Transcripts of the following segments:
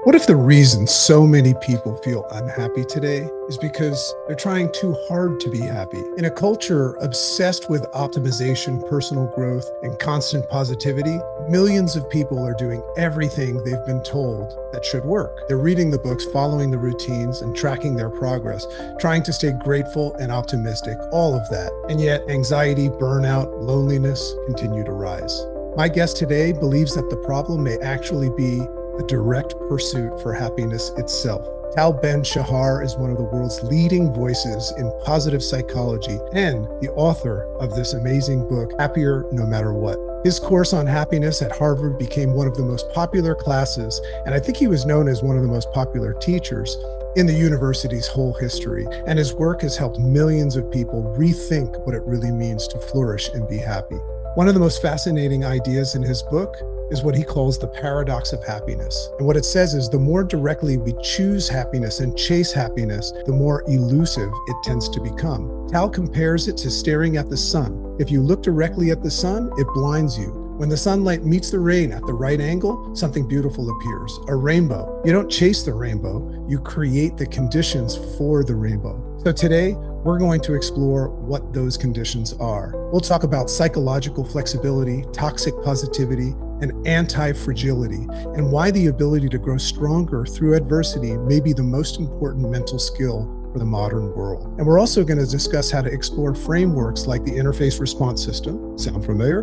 What if the reason so many people feel unhappy today is because they're trying too hard to be happy? In a culture obsessed with optimization, personal growth, and constant positivity, millions of people are doing everything they've been told that should work. They're reading the books, following the routines, and tracking their progress, trying to stay grateful and optimistic, all of that. And yet, anxiety, burnout, loneliness continue to rise. My guest today believes that the problem may actually be a direct pursuit for happiness itself. Tal Ben-Chahar is one of the world's leading voices in positive psychology and the author of this amazing book, Happier No Matter What. His course on happiness at Harvard became one of the most popular classes, and I think he was known as one of the most popular teachers in the university's whole history. And his work has helped millions of people rethink what it really means to flourish and be happy. One of the most fascinating ideas in his book is what he calls the paradox of happiness. And what it says is the more directly we choose happiness and chase happiness, the more elusive it tends to become. Tal compares it to staring at the sun. If you look directly at the sun, it blinds you. When the sunlight meets the rain at the right angle, something beautiful appears, a rainbow. You don't chase the rainbow, you create the conditions for the rainbow. So today, we're going to explore what those conditions are. We'll talk about psychological flexibility, toxic positivity, and anti-fragility, and why the ability to grow stronger through adversity may be the most important mental skill for the modern world. And we're also going to discuss how to explore frameworks like the interface response system, sound familiar?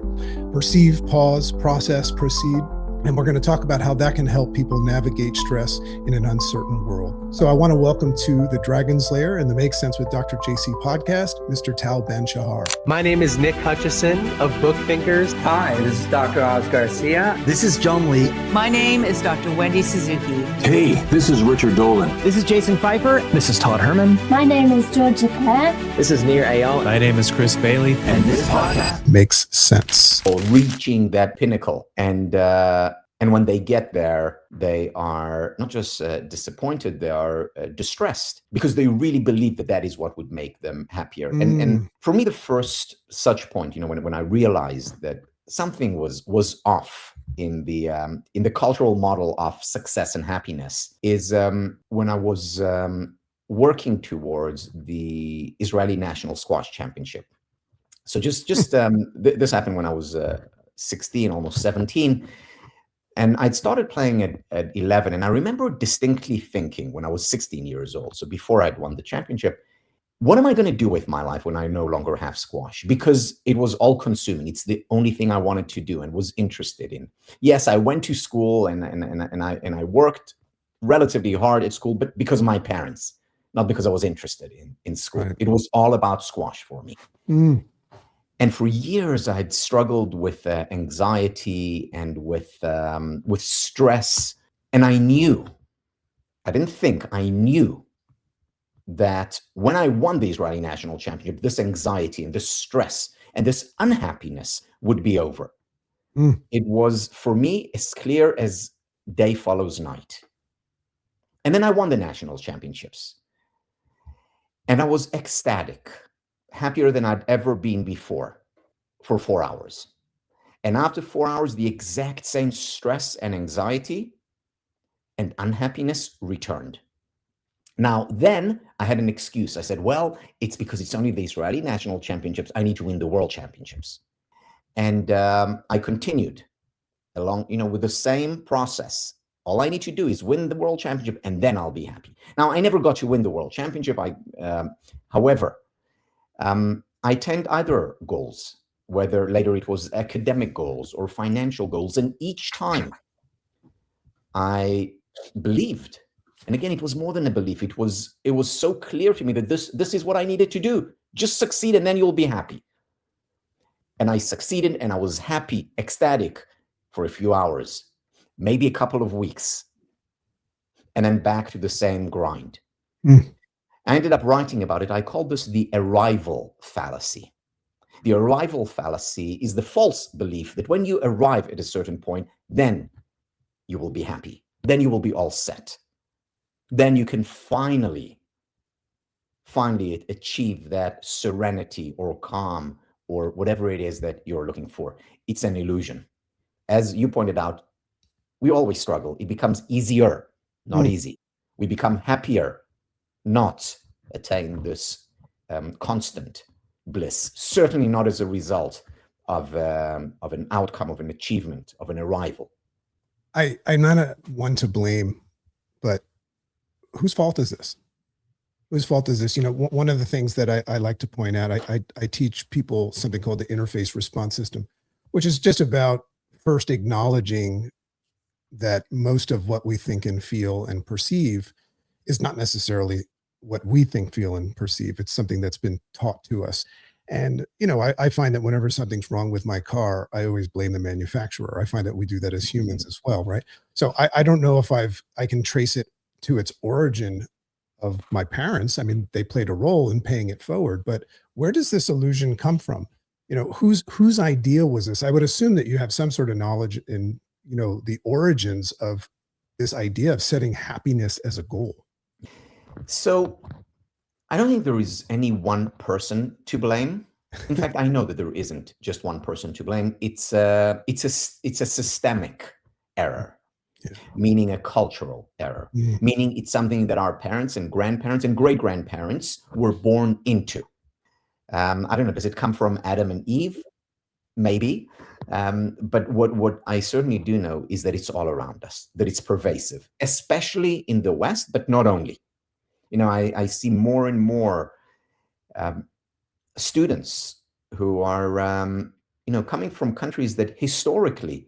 Perceive, pause, process, proceed. And we're going to talk about how that can help people navigate stress in an uncertain world. So I want to welcome to the Dragon's Lair and the Make Sense with Dr. JC podcast, Mr. Tal Ben-Chahar. My name is Nick Hutchison of Book Thinkers. Hi, this is Dr. Oz Garcia. This is John Lee. My name is Dr. Wendy Suzuki. Hey, this is Richard Dolan. This is Jason Pfeiffer. This is Todd Herman. My name is Georgia Clare. This is Nir Ayal. My name is Chris Bailey. And this podcast makes sense. Or reaching that pinnacle. And when they get there, they are not just disappointed, they are distressed because they really believe that that is what would make them happier. And for me, the first such point, when I realized that something was off in the cultural model of success and happiness is when I was working towards the Israeli National Squash Championship. So just this happened when I was 16, almost 17. And I'd started playing at 11, and I remember distinctly thinking when I was 16 years old, so before I'd won the championship, what am I going to do with my life when I no longer have squash? Because it was all-consuming. It's the only thing I wanted to do and was interested in. Yes, I went to school and I worked relatively hard at school, but because of my parents, not because I was interested in school. Right. It was all about squash for me. And for years, I had struggled with anxiety and with stress. And I knew that when I won the Israeli National Championship, this anxiety and this stress and this unhappiness would be over. It was, for me, as clear as day follows night. And then I won the national championships. And I was ecstatic. Happier than I'd ever been before for 4 hours. And after 4 hours, the exact same stress and anxiety and unhappiness returned. Now, then I had an excuse. I said, well, it's because it's only the Israeli National Championships. I need to win the World Championships. And I continued along, with the same process. All I need to do is win the World Championship, and then I'll be happy. Now, I never got to win the World Championship. However, I attained either goals, whether later it was academic goals or financial goals. And each time I believed, and again, it was more than a belief. It was so clear to me that this is what I needed to do. Just succeed and then you'll be happy. And I succeeded and I was happy, ecstatic for a few hours, maybe a couple of weeks, and then back to the same grind. I ended up writing about it. I called this the arrival fallacy. The arrival fallacy is the false belief that when you arrive at a certain point, then you will be happy. Then you will be all set. Then you can finally achieve that serenity or calm or whatever it is that you're looking for. It's an illusion. As you pointed out, we always struggle. It becomes easier not easy. We become happier, not attain this constant bliss. Certainly not as a result of an outcome, of an achievement, of an arrival. I'm not one to blame, but whose fault is this? Whose fault is this? One of the things that I like to point out, I teach people something called the interface response system, which is just about first acknowledging that most of what we think and feel and perceive is not necessarily what we think, feel, and perceive. It's something that's been taught to us. And, I find that whenever something's wrong with my car, I always blame the manufacturer. I find that we do that as humans as well, right? So I don't know if I can trace it to its origin of my parents. I mean, they played a role in paying it forward, but where does this illusion come from? Whose idea was this? I would assume that you have some sort of knowledge in, the origins of this idea of setting happiness as a goal. So I don't think there is any one person to blame. In fact, I know that there isn't just one person to blame. It's a systemic error, meaning a cultural error, meaning it's something that our parents and grandparents and great-grandparents were born into. I don't know, does it come from Adam and Eve? Maybe. But what I certainly do know is that it's all around us, that it's pervasive, especially in the West, but not only. I see more and more students who are, coming from countries that historically,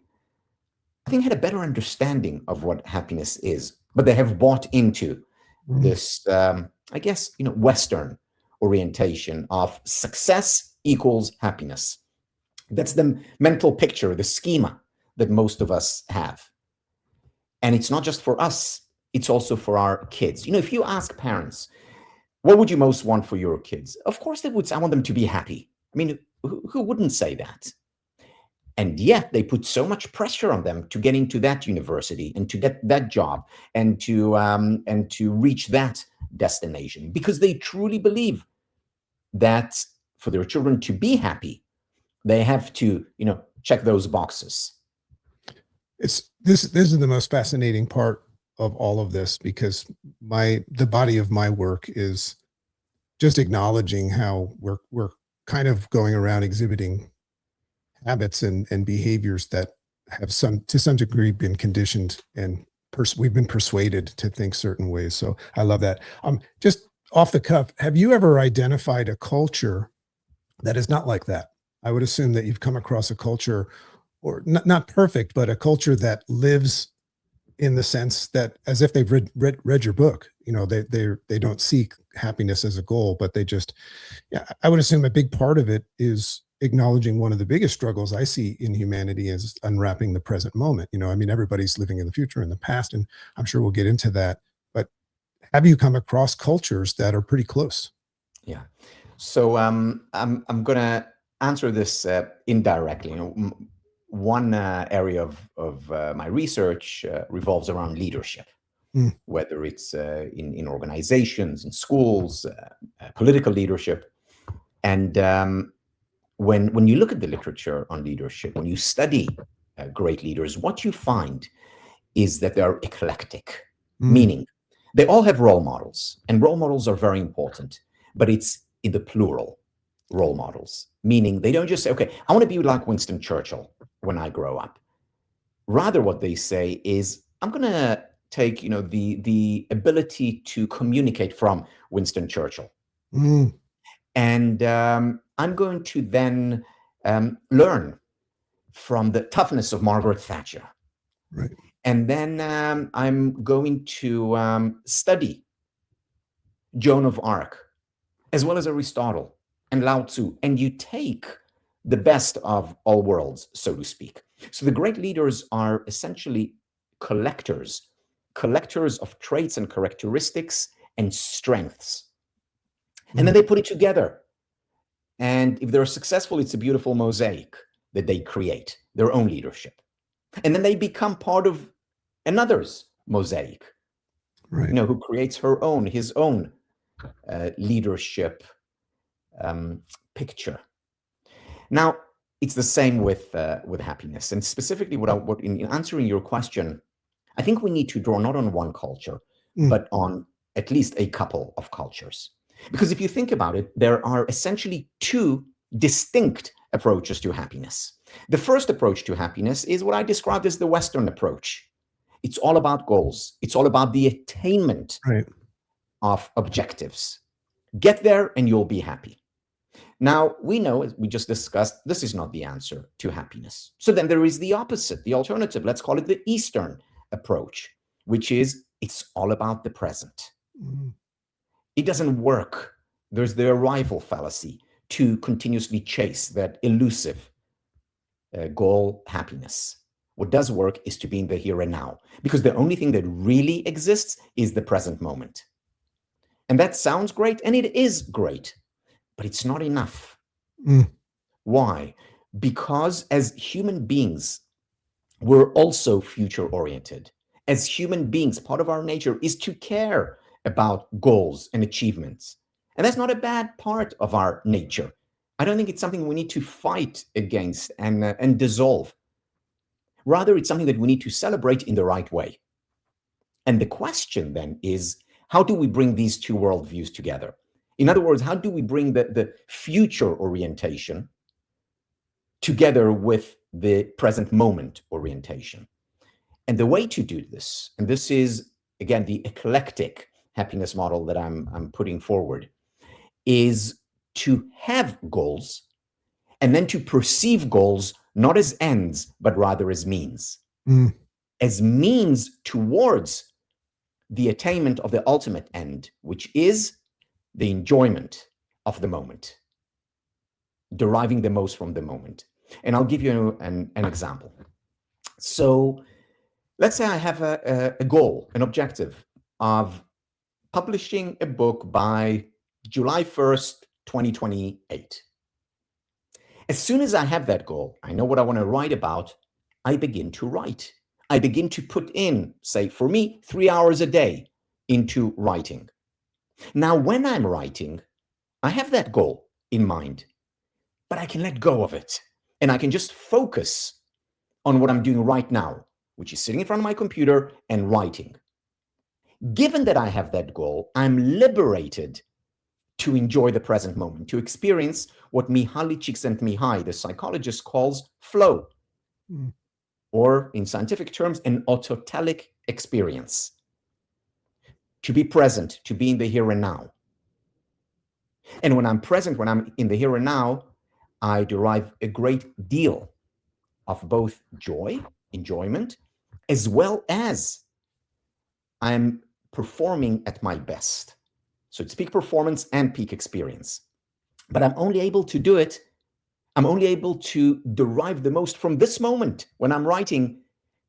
I think, had a better understanding of what happiness is, but they have bought into this, I guess, Western orientation of success equals happiness. That's the mental picture, the schema that most of us have. And it's not just for us, it's also for our kids. If you ask parents, what would you most want for your kids? Of course they would say, I want them to be happy. I mean, who wouldn't say that? And yet they put so much pressure on them to get into that university and to get that job and to reach that destination, because they truly believe that for their children to be happy, they have to, check those boxes. This is the most fascinating part of all of this, because the body of my work is just acknowledging how we're kind of going around exhibiting habits and behaviors that have to some degree been conditioned, and we've been persuaded to think certain ways. So I love that. Just off the cuff, have you ever identified a culture that is not like that? I would assume that you've come across a culture, or not perfect, but a culture that lives in the sense that as if they've read your book. They don't seek happiness as a goal, but they just, I would assume a big part of it is acknowledging one of the biggest struggles I see in humanity is unwrapping the present moment. I mean, everybody's living in the future and the past, and I'm sure we'll get into that. But have you come across cultures that are pretty close? Yeah. So I'm going to answer this indirectly. One area of my research revolves around leadership, whether it's in organizations, in schools, political leadership. And when you look at the literature on leadership, when you study great leaders, what you find is that they're eclectic, meaning they all have role models, and role models are very important, but it's in the plural, role models, meaning they don't just say, okay, I want to be like Winston Churchill when I grow up. Rather, what they say is, I'm going to take, the ability to communicate from Winston Churchill. And I'm going to then learn from the toughness of Margaret Thatcher. Right. And then I'm going to study Joan of Arc, as well as Aristotle and Lao Tzu, and you take the best of all worlds, so to speak. So the great leaders are essentially collectors of traits and characteristics and strengths. And then they put it together. And if they're successful, it's a beautiful mosaic that they create, their own leadership. And then they become part of another's mosaic, right? Who creates his own leadership picture. Now, it's the same with happiness, and specifically, what in answering your question, I think we need to draw not on one culture, but on at least a couple of cultures. Because if you think about it, there are essentially two distinct approaches to happiness. The first approach to happiness is what I described as the Western approach. It's all about goals. It's all about the attainment of objectives. Get there and you'll be happy. Now, we know, as we just discussed, this is not the answer to happiness. So then there is the opposite, the alternative. Let's call it the Eastern approach, which is it's all about the present. It doesn't work. There's the arrival fallacy to continuously chase that elusive goal, happiness. What does work is to be in the here and now, because the only thing that really exists is the present moment. And that sounds great, and it is great, but it's not enough. Why? Because as human beings, we're also future-oriented. As human beings, part of our nature is to care about goals and achievements. And that's not a bad part of our nature. I don't think it's something we need to fight against and dissolve. Rather, it's something that we need to celebrate in the right way. And the question then is, how do we bring these two worldviews together? In other words, how do we bring the future orientation together with the present moment orientation? And the way to do this, and this is, again, the eclectic happiness model that I'm putting forward, is to have goals and then to perceive goals not as ends, but rather as means. As means towards the attainment of the ultimate end, which is the enjoyment of the moment, deriving the most from the moment. And I'll give you an example. So let's say I have a goal, an objective of publishing a book by July 1st, 2028. As soon as I have that goal, I know what I want to write about, I begin to write. I begin to put in, say, for me, 3 hours a day into writing. Now, when I'm writing, I have that goal in mind, but I can let go of it. And I can just focus on what I'm doing right now, which is sitting in front of my computer and writing. Given that I have that goal, I'm liberated to enjoy the present moment, to experience what Mihaly Csikszentmihalyi, the psychologist, calls flow, or in scientific terms, an autotelic experience. To be present, to be in the here and now. And when I'm present, when I'm in the here and now, I derive a great deal of both joy, enjoyment, as well as I'm performing at my best. So it's peak performance and peak experience. But I'm only able to do it, I'm only able to derive the most from this moment when I'm writing,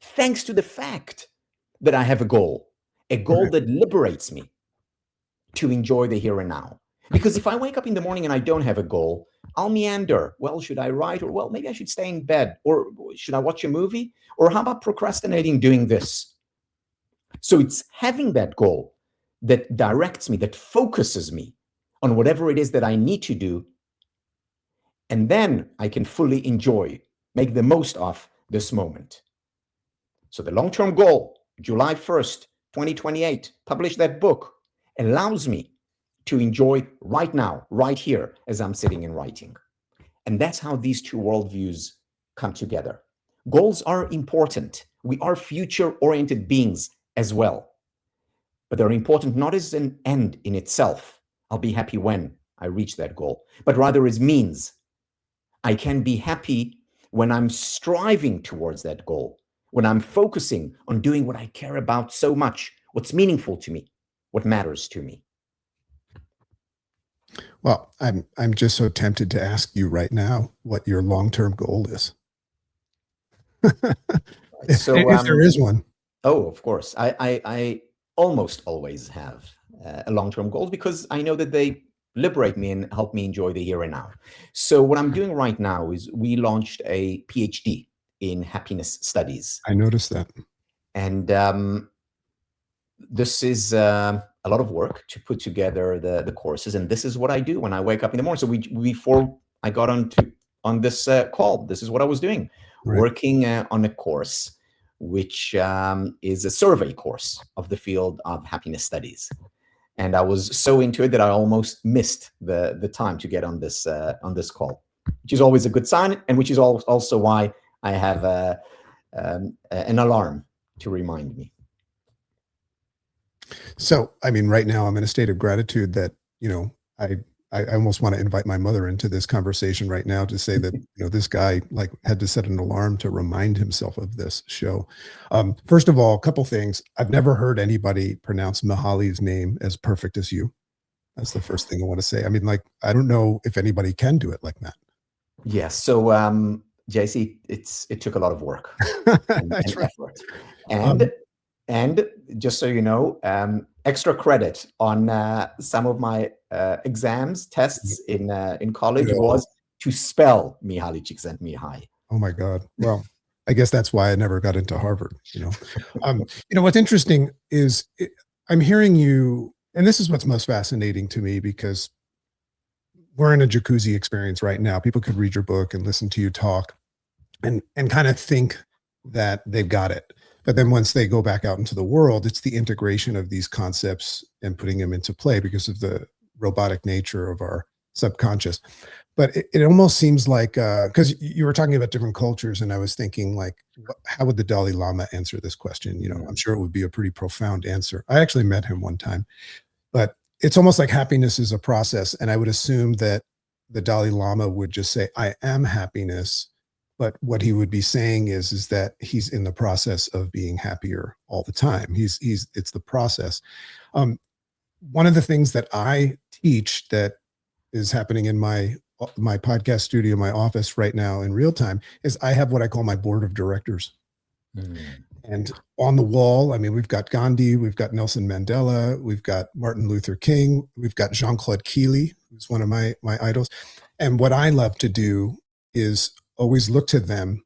thanks to the fact that I have a goal that liberates me to enjoy the here and now. Because if I wake up in the morning and I don't have a goal, I'll meander. Well, should I write? Or, well, maybe I should stay in bed. Or should I watch a movie? Or how about procrastinating doing this? So it's having that goal that directs me, that focuses me on whatever it is that I need to do. And then I can fully enjoy, make the most of this moment. So the long-term goal, July 1st, 2028, publish that book, allows me to enjoy right now, right here, as I'm sitting and writing. And that's how these two worldviews come together. Goals are important. We are future-oriented beings as well. But they're important not as an end in itself. I'll be happy when I reach that goal, but rather as means. I can be happy when I'm striving towards that goal, when I'm focusing on doing what I care about so much, what's meaningful to me, what matters to me. Well, I'm just so tempted to ask you right now what your long-term goal is. So, if there is one. Oh, of course. I almost always have a long-term goal because I know that they liberate me and help me enjoy the here and now. So what I'm doing right now is we launched a PhD in happiness studies. I noticed that. And this is a lot of work to put together the courses. And this is what I do when I wake up in the morning. So before I got on this call, this is what I was doing, working on a course which is a survey course of the field of happiness studies. And I was so into it that I almost missed the time to get on this call, which is always a good sign, and which is also why I have an alarm to remind me. So, I mean, right now I'm in a state of gratitude that, I almost want to invite my mother into this conversation right now to say that, this guy like had to set an alarm to remind himself of this show. First of all, a couple things. I've never heard anybody pronounce Mihaly's name as perfect as you. That's the first thing I want to say. I mean, like, I don't know if anybody can do it like that. Yes. So, JC, it took a lot of work and effort. And just so you know, extra credit on some of my exams, tests in college was to spell Mihaly Csikszentmihalyi. Oh my God. Well, I guess that's why I never got into Harvard. What's interesting is I'm hearing you, and this is what's most fascinating to me, because we're in a jacuzzi experience right now. People could read your book and listen to you talk and kind of think that they've got it. But then once they go back out into the world, it's the integration of these concepts and putting them into play because of the robotic nature of our subconscious. But it almost seems like, because you were talking about different cultures, and I was thinking, like, how would the Dalai Lama answer this question? I'm sure it would be a pretty profound answer. I actually met him one time, but it's almost like happiness is a process. And I would assume that the Dalai Lama would just say, I am happiness. But what he would be saying is that he's in the process of being happier all the time. It's the process. One of the things that I teach that is happening in my podcast studio, my office right now in real time, is I have what I call my board of directors. And on the wall, I mean, we've got Gandhi, we've got Nelson Mandela, we've got Martin Luther King, we've got Jean-Claude Keely, who's one of my idols. And what I love to do is always look to them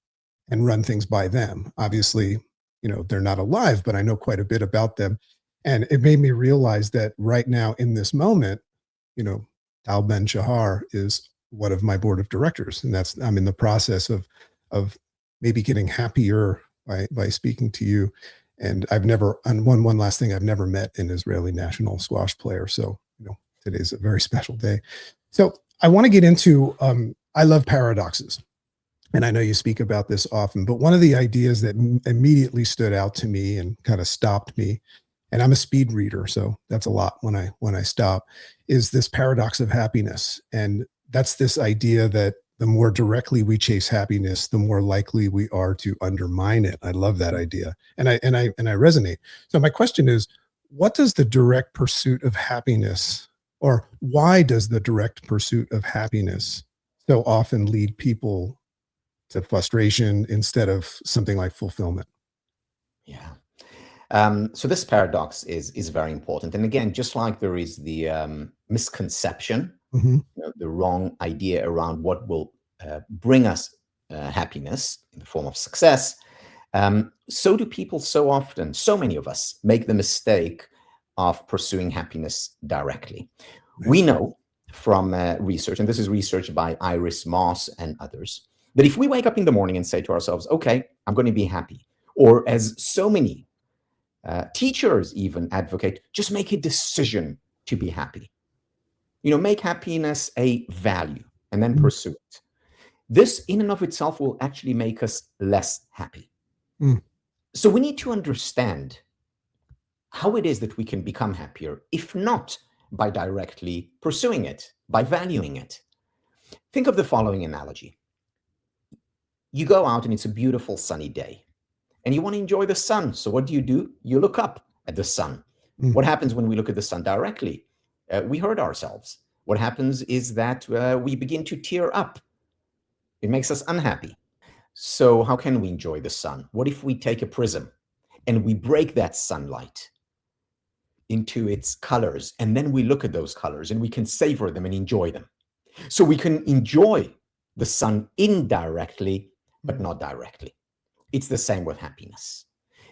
and run things by them. Obviously, they're not alive, but I know quite a bit about them. And it made me realize that right now in this moment, Tal Ben-Chahar is one of my board of directors. And I'm in the process of maybe getting happier by speaking to you. And one last thing, I've never met an Israeli national squash player. So, today's a very special day. So I want to get into, I love paradoxes. And I know you speak about this often, but one of the ideas that immediately stood out to me and kind of stopped me, and I'm a speed reader, so that's a lot when I stop, is this paradox of happiness. And that's this idea that the more directly we chase happiness, the more likely we are to undermine it. I love that idea. And I resonate. So my question is, what does the direct pursuit of happiness, or why does the direct pursuit of happiness so often lead people to frustration instead of something like fulfillment? Yeah. So this paradox is very important. And again, just like there is the misconception, the wrong idea around what will bring us happiness in the form of success, so do people so often, so many of us, make the mistake of pursuing happiness directly. We know from research, and this is research by Iris Moss and others, that if we wake up in the morning and say to ourselves, okay, I'm going to be happy, or as so many teachers even advocate, just make a decision to be happy. Make happiness a value and then pursue it. This in and of itself will actually make us less happy. So we need to understand how it is that we can become happier, if not by directly pursuing it, by valuing it. Think of the following analogy. You go out and it's a beautiful sunny day and you want to enjoy the sun. So what do? You look up at the sun. What happens when we look at the sun directly? We hurt ourselves. What happens is that we begin to tear up. It makes us unhappy. So how can we enjoy the sun? What if we take a prism and we break that sunlight into its colors, and then we look at those colors and we can savor them and enjoy them? So we can enjoy the sun indirectly, but not directly. It's the same with happiness.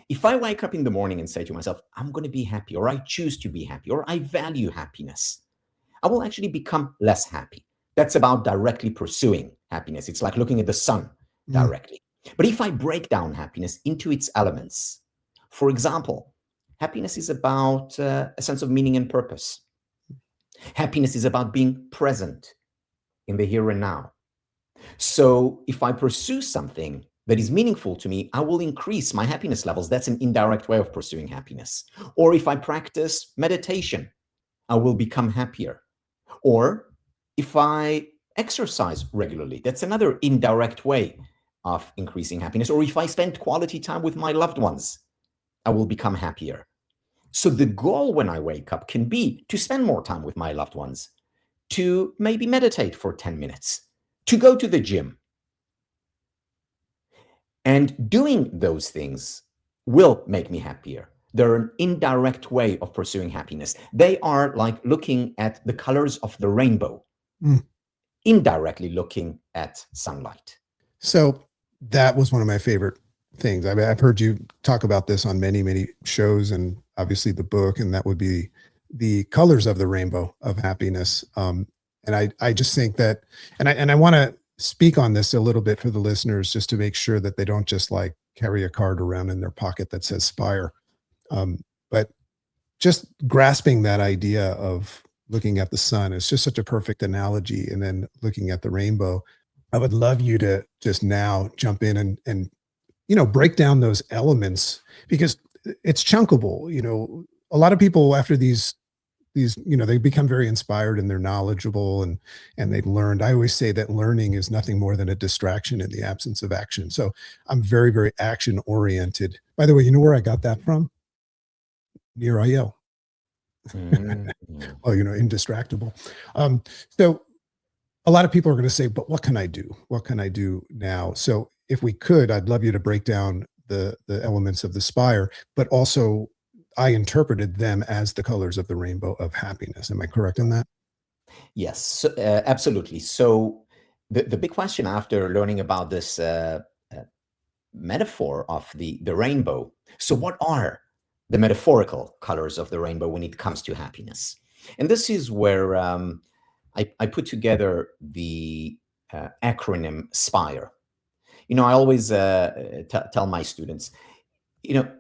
If I wake up in the morning and say to myself, I'm going to be happy, or I choose to be happy, or I value happiness, I will actually become less happy. That's about directly pursuing happiness. It's like looking at the sun directly. But if I break down happiness into its elements, for example, happiness is about a sense of meaning and purpose. Happiness is about being present in the here and now. So if I pursue something that is meaningful to me, I will increase my happiness levels. That's an indirect way of pursuing happiness. Or if I practice meditation, I will become happier. Or if I exercise regularly, that's another indirect way of increasing happiness. Or if I spend quality time with my loved ones, I will become happier. So the goal when I wake up can be to spend more time with my loved ones, to maybe meditate for 10 minutes, to go to the gym. And doing those things will make me happier. They're an indirect way of pursuing happiness. They are like looking at the colors of the rainbow, indirectly looking at sunlight. So that was one of my favorite things. I mean, I've heard you talk about this on many, many shows, and obviously the book, and that would be the colors of the rainbow of happiness. And I just think that, and I want to speak on this a little bit for the listeners, just to make sure that they don't just like carry a card around in their pocket that says Spire. But just grasping that idea of looking at the sun is just such a perfect analogy. And then looking at the rainbow, I would love you to just now jump in and break down those elements, because it's chunkable. A lot of people after these, they become very inspired and they're knowledgeable and they've learned. I always say that learning is nothing more than a distraction in the absence of action. So I'm very, very action oriented. By the way, you know where I got that from? Near IO. Well, indistractable. So a lot of people are going to say, but what can I do? What can I do now? So if we could, I'd love you to break down the elements of the Spire, but also I interpreted them as the colors of the rainbow of happiness. Am I correct in that? Yes, absolutely. So the big question after learning about this metaphor of the rainbow, so what are the metaphorical colors of the rainbow when it comes to happiness? And this is where I put together the acronym SPIRE. I always tell my students,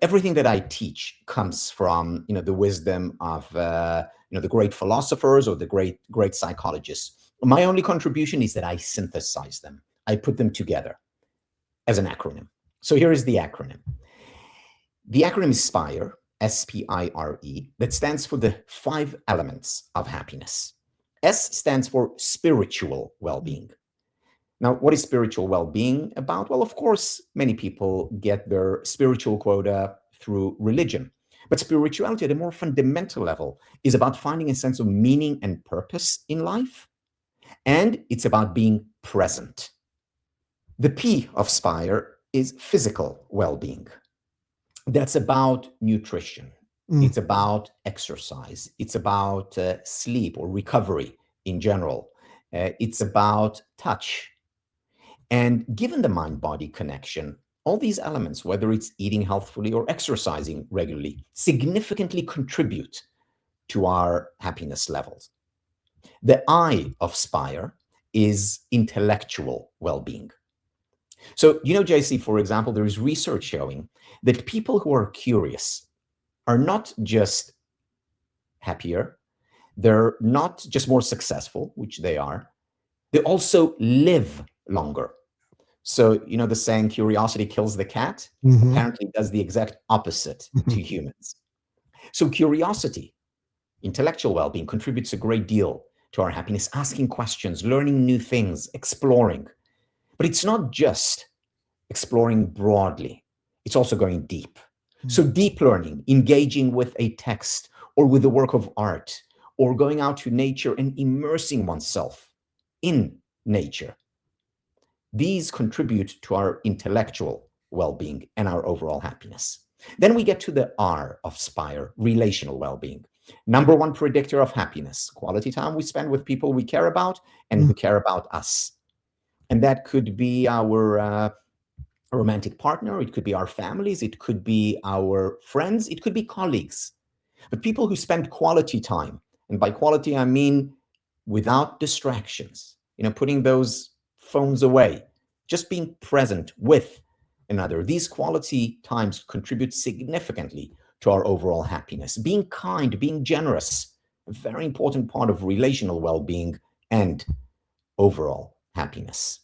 everything that I teach comes from, the wisdom of, the great philosophers or the great psychologists. My only contribution is that I synthesize them. I put them together as an acronym. So here is the acronym. The acronym is SPIRE, S-P-I-R-E, that stands for the 5 elements of happiness. S stands for spiritual well-being. Now, what is spiritual well-being about? Well, of course, many people get their spiritual quota through religion. But spirituality at a more fundamental level is about finding a sense of meaning and purpose in life. And it's about being present. The P of SPIRE is physical well-being. That's about nutrition. It's about exercise. It's about sleep or recovery in general. It's about touch. And given the mind-body connection, all these elements, whether it's eating healthfully or exercising regularly, significantly contribute to our happiness levels. The I of SPIRE is intellectual well-being. So, JC, for example, there is research showing that people who are curious are not just happier, they're not just more successful, which they are, they also live longer. So, the saying, curiosity kills the cat, apparently does the exact opposite to humans. So curiosity, intellectual well-being, contributes a great deal to our happiness, asking questions, learning new things, exploring. But it's not just exploring broadly, it's also going deep. So deep learning, engaging with a text or with the work of art, or going out to nature and immersing oneself in nature. These contribute to our intellectual well-being and our overall happiness. Then we get to the R of SPIRE, relational well-being. Number one predictor of happiness, quality time we spend with people we care about and who care about us. And that could be our romantic partner, it could be our families, it could be our friends, it could be colleagues. But people who spend quality time, and by quality I mean without distractions, putting those phones away, just being present with another. These quality times contribute significantly to our overall happiness. Being kind, being generous, a very important part of relational well-being and overall happiness.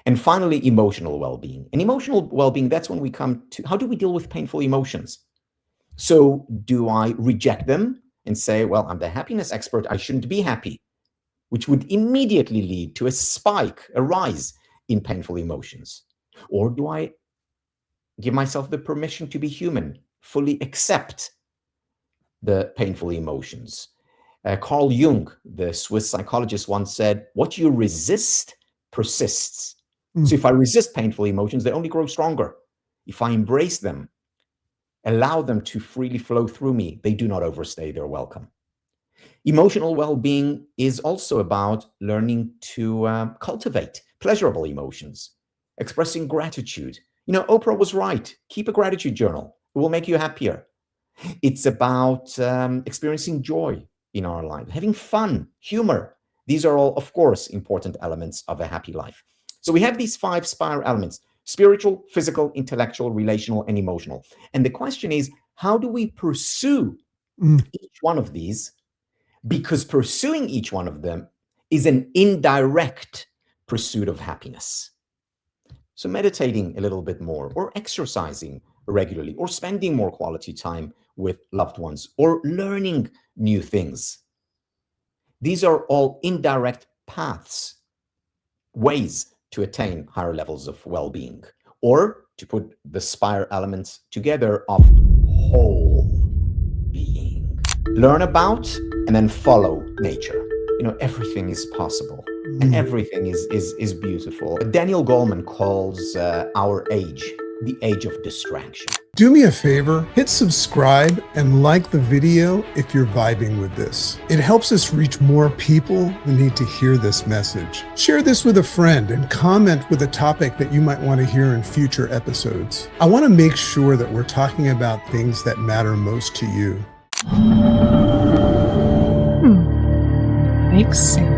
And finally, emotional well-being. And emotional well-being, that's when we come to how do we deal with painful emotions? So do I reject them and say, well, I'm the happiness expert, I shouldn't be happy, which would immediately lead to a spike, a rise in painful emotions? Or do I give myself the permission to be human, fully accept the painful emotions? Carl Jung, the Swiss psychologist, once said, what you resist persists. So if I resist painful emotions, they only grow stronger. If I embrace them, allow them to freely flow through me, they do not overstay their welcome. Emotional well-being is also about learning to cultivate pleasurable emotions, expressing gratitude. You know, Oprah was right. Keep a gratitude journal. It will make you happier. It's about experiencing joy in our life, having fun, humor. These are all, of course, important elements of a happy life. So we have these 5 spiral elements: spiritual, physical, intellectual, relational, and emotional. And the question is, how do we pursue each one of these? Because pursuing each one of them is an indirect pursuit of happiness. So meditating a little bit more, or exercising regularly, or spending more quality time with loved ones, or learning new things. These are all indirect paths, ways to attain higher levels of well-being, or to put the spiral elements together, of whole being. Learn about and then follow nature. You know, everything is possible and everything is beautiful. Daniel Goleman calls our age the age of distraction. Do me a favor, hit subscribe and like the video if you're vibing with this. It helps us reach more people who need to hear this message. Share this with a friend and comment with a topic that you might want to hear in future episodes. I want to make sure that we're talking about things that matter most to you. Makes sense.